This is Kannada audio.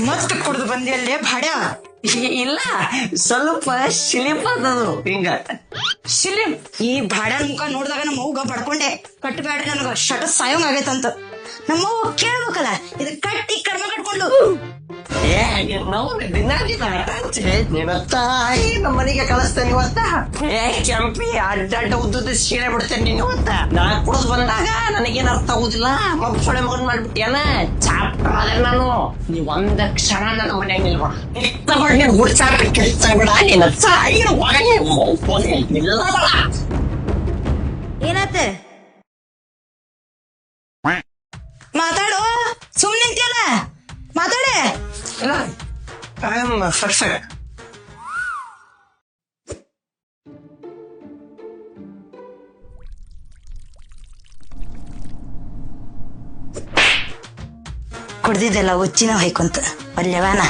ಮತ್ ಕುಡ್ದು ಬಂದಿಯಲ್ಲೇ ಭಾಡ್ಯ. ಇಲ್ಲ, ಸ್ವಲ್ಪ ಶಿಲಿಪ್ ಅದದು ಹಿಂಗ. ಶಿಲಿಂ ಈ ಭಾಡ್ಯನ ಮುಖ ನೋಡಿದಾಗ ನಮ್ಮ ಅವ್ಗ ಬಡ್ಕೊಂಡೆ, ಕಟ್ಟಬೇಡ್ರಿ ನನಗ ಶಟ ಸಾಯೋಂಗ್ ಆಗೈತಂತ. ನಮ್ಮವ್ವ ಕೇಳ್ಬೇಕಲ್ಲ, ಇದು ಕಟ್ಟಿ ಕಡಿಮೆ ಕಟ್ಕೊಂಡು. ನಮ್ಮ ಮನೆಗೆ ಕಳಿಸ್ತೇನೆ ಇವತ್ತ. ಕೆಂಪಿ ಅಡ್ಡ ಉದ್ದ ಸೀಳೆ ಬಿಡ್ತೇನೆ ನೀನು ಇವತ್ತ. ನಾ ಕುಡಿದ್ ಬಂದಾಗ ನನಗೇನ್ ಅರ್ಥ ಆಗುದಿಲ್ಲ, ಮಬ್ಬಳೆ ಮಗನ್ ಮಾಡ್ಬಿಟ್ಟಿಯನ ಚಾಪ್ಟರ್ ಅದೇ ನಾನು. ನೀವ್ ಒಂದ ಕ್ಷಣ ನನ್ನ ಮನೆಯಾಗ ನಿಲ್ಬೇಡ, ತಗೊಂಡು ನೀನು ಹುಡ್ಸಾಟ ಕೆಲಸ ಬಿಡ. ನೀನು ಸಾಯಿನ ಒಳಗೆ ನಿಲ್ಲಬೇಡ. ಏನಾತ ಮಾತಾಡು, ಸುಮ್ಮನೆ ನಿಂತಿಯಲ್ಲ, ಮಾತಾಡೆ. ಇಲ್ಲ, ಐ ಆಮ್ ಫರ್ಫೆಕ್ಟ್. ಕುಡ್ದಿದ್ದೆಲ್ಲ ಹುಚ್ಚಿನ ಹೊಯ್ಕೊಂತ ಅಲ್ಲೇವಾನ.